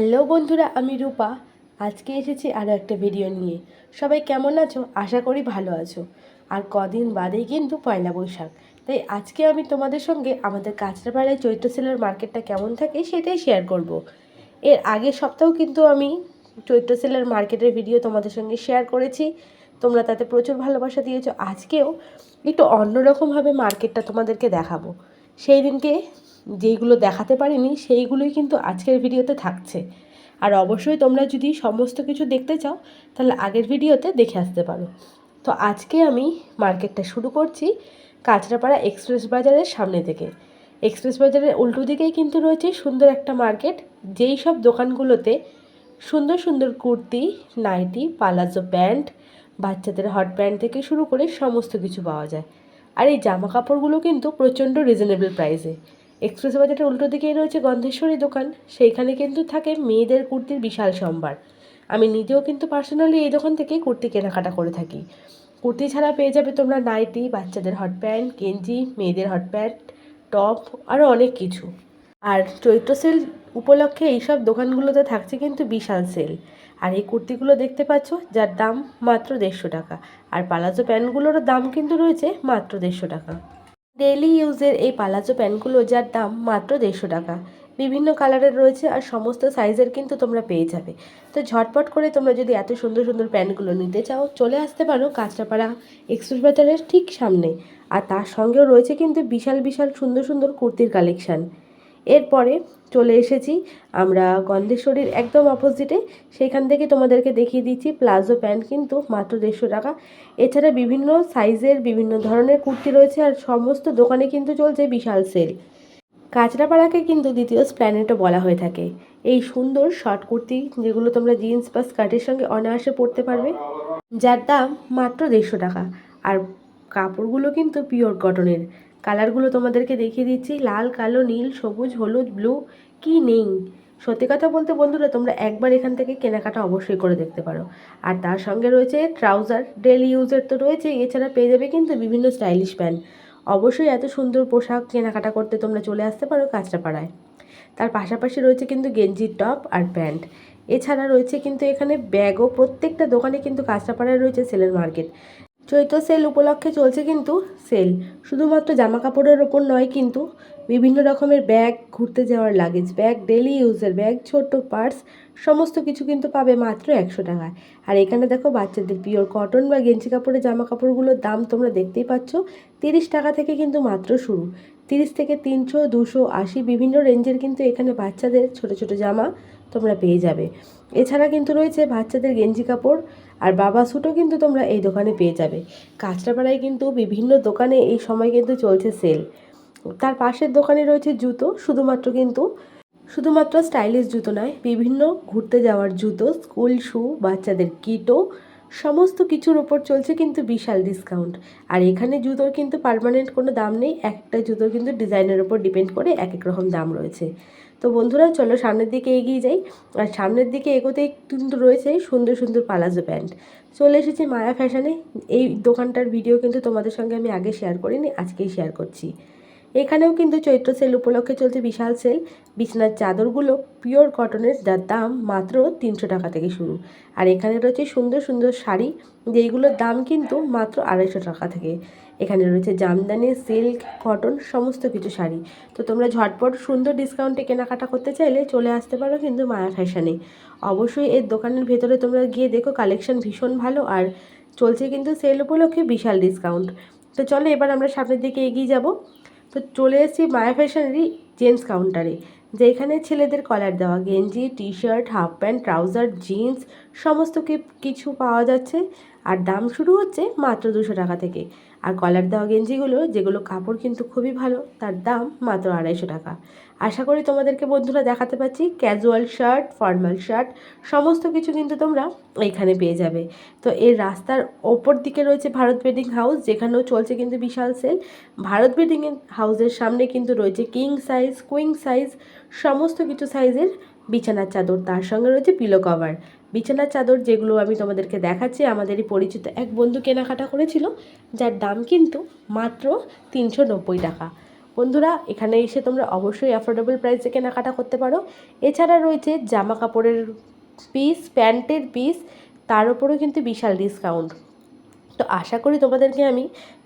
Hello বন্ধুরা, আমি রূপা। আজকে এসেছি আরও একটা ভিডিও নিয়ে। সবাই কেমন আছো? আশা করি ভালো আছো। আর কদিন বাদেই কিন্তু পয়লা বৈশাখ, তাই আজকে আমি তোমাদের সঙ্গে আমাদের কাঁচরাপাড়ায় চৈত্র সেলের মার্কেটটা কেমন থাকে সেটাই শেয়ার করব। এর আগের সপ্তাহেও কিন্তু আমি চৈত্র সেলের মার্কেটের ভিডিও তোমাদের সঙ্গে শেয়ার করেছি, তোমরা তাতে প্রচুর ভালোবাসা দিয়েছো। আজকেও একটু অন্যরকমভাবে মার্কেটটা তোমাদেরকে দেখাবো। সেই দিনকে যেইগুলো দেখাতে পারিনি সেইগুলোই কিন্তু আজকের ভিডিওতে থাকছে। আর অবশ্যই তোমরা যদি সমস্ত কিছু দেখতে চাও তাহলে আগের ভিডিওতে দেখে আসতে পারো। তো আজকে আমি মার্কেটটা শুরু করছি কাঁচরাপাড়া এক্সপ্রেস বাজারের সামনে থেকে। এক্সপ্রেস বাজারের উল্টো দিকেই কিন্তু রয়েছে সুন্দর একটা মার্কেট, যেই সব দোকানগুলোতে সুন্দর সুন্দর কুর্তি, নাইটি, পালাজো প্যান্ট, বাচ্চাদের হট প্যান্ট থেকে শুরু করে সমস্ত কিছু পাওয়া যায়। আর এই জামা কাপড়গুলো কিন্তু প্রচণ্ড রিজনেবল প্রাইসে। এক্সপ্রেস বাজারের উল্টো দিকেই রয়েছে গন্ধেশ্বরী দোকান, সেইখানে কিন্তু থাকে মেয়েদের কুর্তির বিশাল সম্ভার। আমি নিজেও কিন্তু পার্সোনালি এই দোকান থেকে কুর্তি কেনাকাটা করে থাকি। কুর্তি ছাড়া পেয়ে যাবে তোমরা নাইটি, বাচ্চাদের হট প্যান্ট, গেঞ্জি, মেয়েদের হট প্যান্ট, টপ, আরও অনেক কিছু। আর চৈত্র সেল উপলক্ষে এইসব দোকানগুলোতে থাকছে কিন্তু বিশাল সেল। আর এই কুর্তিগুলো দেখতে পাচ্ছ, যার দাম মাত্র 150 টাকা। আর পালাজো প্যান্টগুলোরও দাম কিন্তু রয়েছে মাত্র 150 টাকা। ডেইলি ইউজের এই পালাজো প্যান্টগুলো, যার দাম মাত্র 150 টাকা। বিভিন্ন কালারের রয়েছে আর সমস্ত সাইজের কিন্তু তোমরা পেয়ে যাবে। তো ঝটপট করে তোমরা যদি এত সুন্দর সুন্দর প্যান্টগুলো নিতে চাও, চলে আসতে পারো কাঁচরাপাড়া এক্সপ্রেস বাজারের ঠিক সামনে। আর তার সঙ্গেও রয়েছে কিন্তু বিশাল বিশাল সুন্দর সুন্দর কুর্তির কালেকশান। এরপরে চলে এসেছি আমরা গন্ধেশ্বরীর একদম অপোজিটে, সেইখান থেকে তোমাদেরকে দেখিয়ে দিচ্ছি প্লাজো প্যান্ট কিন্তু মাত্র 150 টাকা। এছাড়া বিভিন্ন সাইজের বিভিন্ন ধরনের কুর্তি রয়েছে আর সমস্ত দোকানে কিন্তু চলছে বিশাল সেল। কাঁচরাপাড়াকে কিন্তু দ্বিতীয় স্প্ল্যানেটও বলা হয়ে থাকে। এই সুন্দর শর্ট কুর্তি যেগুলো তোমরা জিন্স বা স্কার্টের সঙ্গে অনায়াসে পরতে পারবে, যার দাম মাত্র 150 টাকা। আর কাপড়গুলো কিন্তু পিওর কটনের। কালারগুলো তোমাদেরকে দেখিয়ে দিচ্ছি, লাল, কালো, নীল, সবুজ, হলুদ, ব্লু, কি নেই। সত্যি কথা বলতে বন্ধুরা, তোমরা একবার এখান থেকে কেনাকাটা অবশ্যই করে দেখতে পারো। আর তার সঙ্গে রয়েছে ট্রাউজার, ডেলি ইউজের তো রয়েছে, এছাড়া পেয়ে যাবে কিন্তু বিভিন্ন স্টাইলিশ প্যান্ট। অবশ্যই এত সুন্দর পোশাক কেনাকাটা করতে তোমরা চলে আসতে পারো কাঁচরাপাড়ায়। তার পাশাপাশি রয়েছে কিন্তু গেঞ্জির টপ আর প্যান্ট। এছাড়া রয়েছে কিন্তু এখানে ব্যাগও। প্রত্যেকটা দোকানে কিন্তু কাঁচরাপাড়ায় রয়েছে সেলের মার্কেট। চৈত্র সেল উপলক্ষে চলছে কিন্তু সেল। শুধুমাত্র জামা কাপড়ের ওপর নয়, কিন্তু বিভিন্ন রকমের ব্যাগ, ঘুরতে যাওয়ার লাগেজ ব্যাগ, ডেলি ইউজের ব্যাগ, ছোট্ট পার্স, সমস্ত কিছু কিন্তু পাবে মাত্র 100 টাকায়। আর এখানে দেখো বাচ্চাদের পিওর কটন বা গেঞ্জি কাপড়ের জামা কাপড়গুলোর দাম তোমরা দেখতেই পাচ্ছ, 30 টাকা থেকে কিন্তু মাত্র শুরু। 30 থেকে 300, 280 বিভিন্ন রেঞ্জের কিন্তু এখানে বাচ্চাদের ছোট ছোট জামা তোমরা পেয়ে যাবে। এছাড়া কিন্তু রয়েছে বাচ্চাদের গেঞ্জি কাপড় আর বাবা স্যুটও কিন্তু তোমরা এই দোকানে পেয়ে যাবে। কাঁচরাপাড়ায় কিন্তু বিভিন্ন দোকানে এই সময় কিন্তু চলছে সেল। তার পাশের দোকানে রয়েছে জুতো, শুধুমাত্র স্টাইলিশ জুতো নয়, বিভিন্ন ঘুরতে যাওয়ার জুতো, স্কুল শু, বাচ্চাদের কিটো, সমস্ত কিছুর ওপর চলছে কিন্তু বিশাল ডিসকাউন্ট। আর এখানে জুতোর কিন্তু পার্মানেন্ট কোনো দাম নেই, একটা জুতোর কিন্তু ডিজাইনের ওপর ডিপেন্ড করে এক এক রকম দাম রয়েছে। তো বন্ধুরা চলো সামনের দিকে এগিয়ে যাই। আর সামনের দিকে এগোতেই কিন্তু রয়েছে সুন্দর সুন্দর পালাজো প্যান্ট। চলে এসেছি মায়া ফ্যাশনে। এই দোকানটার ভিডিও কিন্তু তোমাদের সঙ্গে আমি আগে শেয়ার করিনি, আজকেই শেয়ার করছি। এখানেও কিন্তু চৈত্র সেল উপলক্ষে চলছে বিশাল সেল। বিছানার চাদরগুলো পিওর কটনের, যার দাম মাত্র 300 টাকা থেকে শুরু। আর এখানে রয়েছে সুন্দর সুন্দর শাড়ি, যেইগুলোর দাম কিন্তু মাত্র 250 টাকা থেকে। এখানে রয়েছে জামদানি, সিল্ক, কটন, সমস্ত কিছু শাড়ি। তো তোমরা ঝটপট সুন্দর ডিসকাউন্টে কেনাকাটা করতে চাইলে চলে আসতে পারো কিন্তু মায়া ফ্যাশনে। অবশ্যই এর দোকানের ভেতরে তোমরা গিয়ে দেখো, কালেকশন ভীষণ ভালো। আর চলছে কিন্তু সেল উপলক্ষে বিশাল ডিসকাউন্ট। তো চলো এবার আমরা সামনের দিকে এগিয়ে যাব। তো চলে এসেছি মায়া ফ্যাশনেরই জেন্টস কাউন্টারে, যেখানে ছেলেদের কলার দেওয়া গেঞ্জি, T shirt, half pant, trouser, jeans, সমস্ত কিছু পাওয়া যাচ্ছে। আর দাম শুরু হচ্ছে মাত্র 200 টাকা থেকে। আর কলার দেওয়া গেঞ্জিগুলো, যেগুলো কাপড় কিন্তু খুবই ভালো, তার দাম মাত্র 250 টাকা। আশা করি তোমাদেরকে বন্ধুরা দেখাতে পাচ্ছি ক্যাজুয়াল শার্ট, ফর্মাল শার্ট, সমস্ত কিছু কিন্তু তোমরা এইখানে পেয়ে যাবে। তো এর রাস্তার ওপর দিকে রয়েছে ভারত বেডিং হাউস, যেখানেও চলছে কিন্তু বিশাল সেল। ভারত বেডিং হাউসের সামনে কিন্তু রয়েছে কিং সাইজ, কুইন সাইজ, সমস্ত কিছু সাইজের বিছানার চাদর। তার সঙ্গে রয়েছে পিলো কভার। বিছানার চাদর যেগুলো আমি তোমাদেরকে দেখাচ্ছি, আমাদেরই পরিচিত এক বন্ধু কেনাকাটা করেছিল, যার দাম কিন্তু মাত্র 390 টাকা। বন্ধুরা এখানে এসে তোমরা অবশ্যই অ্যাফোর্ডেবল প্রাইসে কেনাকাটা করতে পারো। এছাড়া রয়েছে জামা কাপড়ের পিস, প্যান্টের পিস, তার উপরেও কিন্তু বিশাল ডিসকাউন্ট। তো আশা করি তোমাদেরকে আমি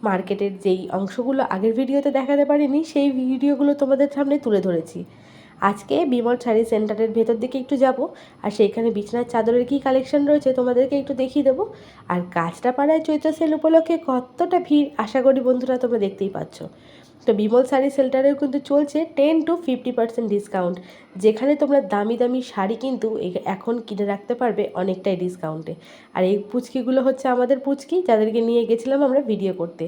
মার্কেটের যেই অংশগুলো আগের ভিডিওতে দেখাতে পারিনি সেই ভিডিওগুলো তোমাদের সামনে তুলে ধরেছি। আজকে বিমল শাড়ি সেন্টারের ভেতর দিকে একটু যাব, আর সেইখানে বিছানার চাদরের কী কালেকশন রয়েছে তোমাদেরকে একটু দেখিয়ে দেবো। আর কাঁচরাপাড়ায় চৈত্র সেল উপলক্ষে কতটা ভিড় আশা করি বন্ধুরা তোমরা দেখতেই পাচ্ছ। তো বিমল শাড়ি সেন্টারেও কিন্তু চলছে 10 to 50% ডিসকাউন্ট, যেখানে তোমরা দামি দামি শাড়ি কিন্তু এখন কিনে রাখতে পারবে অনেকটাই ডিসকাউন্টে। আর এই পুচকিগুলো হচ্ছে আমাদের পুচকি, যাদেরকে নিয়ে গেছিলাম আমরা ভিডিও করতে।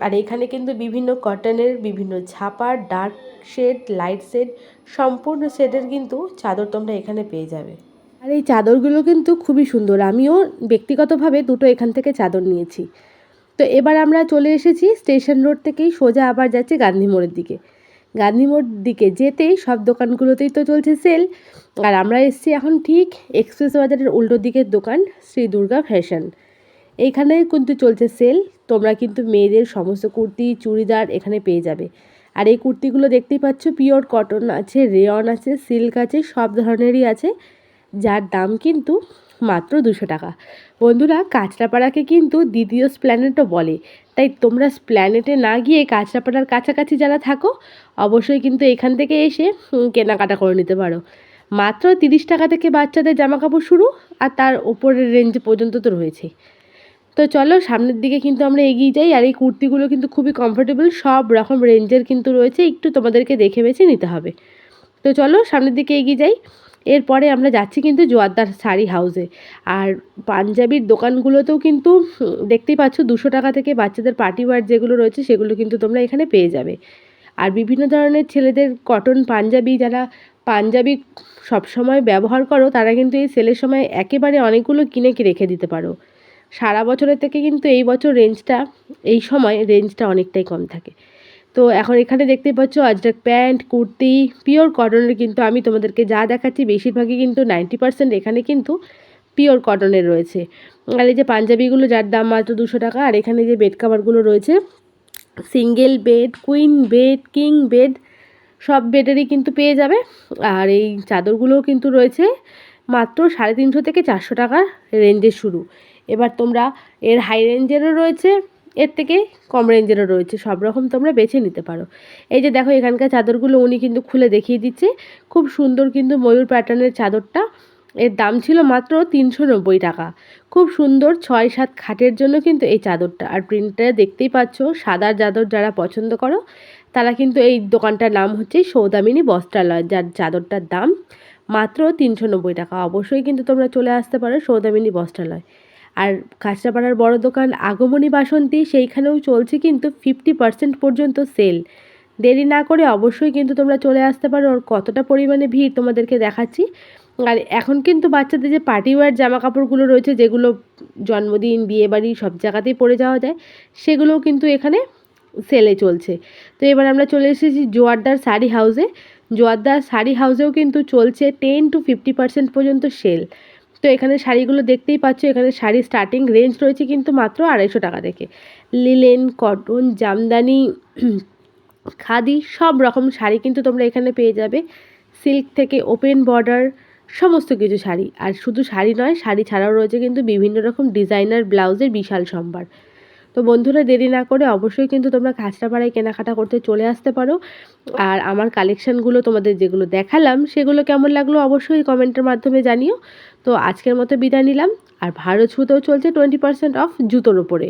আর এখানে কিন্তু বিভিন্ন কটনের, বিভিন্ন ছাপার, ডার্ক শেড, লাইট শেড, সম্পূর্ণ শেডের কিন্তু চাদর তোমরা এখানে পেয়ে যাবে। আর এই চাদরগুলো কিন্তু খুবই সুন্দর, আমিও ব্যক্তিগতভাবে দুটো এখান থেকে চাদর নিয়েছি। তো এবার আমরা চলে এসেছি স্টেশন রোড থেকেই সোজা আবার যাচ্ছি গান্ধী মোড়ের দিকে। গান্ধী মোড় দিকে যেতেই সব দোকানগুলোতেই তো চলছে সেল, আর আমরা এসেছি এখন ঠিক এক্সপ্রেস বাজারের উল্টো দিকের দোকান শ্রী দুর্গা ফ্যাশন। এইখানে কিন্তু চলছে সেল, তোমরা কিন্তু মেয়েদের সমস্ত কুর্তি, চুড়িদার এখানে পেয়ে যাবে। আর এই কুর্তিগুলো দেখতেই পাচ্ছ, পিওর কটন আছে, রেয়ন আছে, সিল্ক আছে, সব ধরনেরই আছে, যার দাম কিন্তু মাত্র 200 টাকা। বন্ধুরা কাঁচরাপাড়াকে কিন্তু দ্বিতীয় স্প্ল্যানেটও বলে, তাই তোমরা স্প্ল্যানেটে না গিয়ে কাঁচরাপাড়ার কাছাকাছি যারা থাকো অবশ্যই কিন্তু এখান থেকে এসে কেনাকাটা করে নিতে পারো। মাত্র 30 টাকা থেকে বাচ্চাদের জামাকাপড় শুরু, আর তার ওপরের রেঞ্জ পর্যন্ত তো রয়েছে। তো চলো সামনের দিকে কিন্তু আমরা এগিয়ে যাই। আর এই কুর্তিগুলো কিন্তু খুবই কমফোর্টেবল, সব রকম রেঞ্জের কিন্তু রয়েছে, একটু তোমাদেরকে দেখে বেছে নিতে হবে। তো চলো সামনের দিকে এগিয়ে যাই। এরপরে আমরা যাচ্ছি কিন্তু জোয়ারদার শাড়ি হাউসে। আর পাঞ্জাবির দোকানগুলোতেও কিন্তু দেখতেই পাচ্ছ 200 টাকা থেকে বাচ্চাদের পার্টি ওয়্যার যেগুলো রয়েছে সেগুলো কিন্তু তোমরা এখানে পেয়ে যাবে। আর বিভিন্ন ধরনের ছেলেদের কটন পাঞ্জাবি, যারা পাঞ্জাবি সবসময় ব্যবহার করো তারা কিন্তু এই সেলের সময় একেবারে অনেকগুলো কিনে রেখে দিতে পারো। সারা বছরের থেকে কিন্তু এই বছর এই সময় রেঞ্জটা অনেকটাই কম থাকে। তো এখন এখানে দেখতে পাচ্ছ আজরাক প্যান্ট, কুর্তি, পিওর কটনের কিন্তু আমি তোমাদেরকে যা দেখাচ্ছি বেশিরভাগই কিন্তু 90% এখানে কিন্তু পিওর কটনের রয়েছে। আর এই যে পাঞ্জাবিগুলো যার দাম মাত্র 200 টাকা। আর এখানে যে বেড কাভারগুলো রয়েছে, single bed, queen bed, king bed, সব বেডেরই কিন্তু পেয়ে যাবে। আর এই চাদরগুলোও কিন্তু রয়েছে মাত্র 350 থেকে 400 টাকার রেঞ্জে শুরু। এবার তোমরা এর হাই রেঞ্জেরও রয়েছে, এর থেকে কম রেঞ্জেরও রয়েছে, সব রকম তোমরা বেছে নিতে পারো। এই যে দেখো এখানকার চাদরগুলো উনি কিন্তু খুলে দেখিয়ে দিচ্ছে, খুব সুন্দর কিন্তু ময়ূর প্যাটার্নের চাদরটা। এর দাম ছিল মাত্র 390 টাকা। খুব সুন্দর 6-7 খাটের জন্য কিন্তু এই চাদরটা। আর প্রিন্টটা দেখতেই পাচ্ছ, সাদা চাদর যারা পছন্দ করো তারা কিন্তু এই দোকানটার নাম হচ্ছে সৌদামিনী বস্ত্রালয়, যার চাদরটার দাম মাত্র 390 টাকা। অবশ্যই কিন্তু তোমরা চলে আসতে পারো সৌদামিনী বস্ত্রালয়। আর কাঁচরাপাড়ার বড় দোকান আগমনী বাসন্তী, সেইখানেও চলছে কিন্তু 50% পর্যন্ত সেল। দেরি না করে অবশ্যই কিন্তু তোমরা চলে আসতে পারো। আর কতটা পরিমাণে ভিড় তোমাদেরকে দেখাচ্ছি। আর এখন কিন্তু বাচ্চাদের যে পার্টি ওয়্যার জামা কাপড়গুলো রয়েছে, যেগুলো জন্মদিন, বিয়েবাড়ি সব জায়গাতেই পরে যাওয়া যায়, সেগুলোও কিন্তু এখানে সেলে চলছে। তো এবার আমরা চলে এসেছি জোয়ারদার শাড়ি হাউসে। জোয়ারদার শাড়ি হাউসেও কিন্তু চলছে 10 to 50% পর্যন্ত সেল। তো এখানে শাড়িগুলো দেখতেই পাচ্ছ, এখানে শাড়ির স্টার্টিং রেঞ্জ রয়েছে কিন্তু মাত্র 250 টাকা থেকে। লিলেন, কটন, জামদানি, খাদি সব রকম শাড়ি কিন্তু তোমরা এখানে পেয়ে যাবে। সিল্ক থেকে ওপেন বর্ডার সমস্ত কিছু শাড়ি। আর শুধু শাড়ি নয়, শাড়ি ছাড়াও রয়েছে কিন্তু বিভিন্ন রকম ডিজাইনার ব্লাউজের বিশাল সম্ভার। তো বন্ধুরা দেরি না করে অবশ্যই কিন্তু তোমরা কাঁচরাপাড়ায় কেনাকাটা করতে চলে আসতে পারো। আর আমার কালেকশানগুলো তোমাদের যেগুলো দেখালাম সেগুলো কেমন লাগলো অবশ্যই কমেন্টের মাধ্যমে জানিও। তো আজকের মতো বিদায় নিলাম। আর ভারত ছুতেও চলছে 20% অফ জুতোর ওপরে।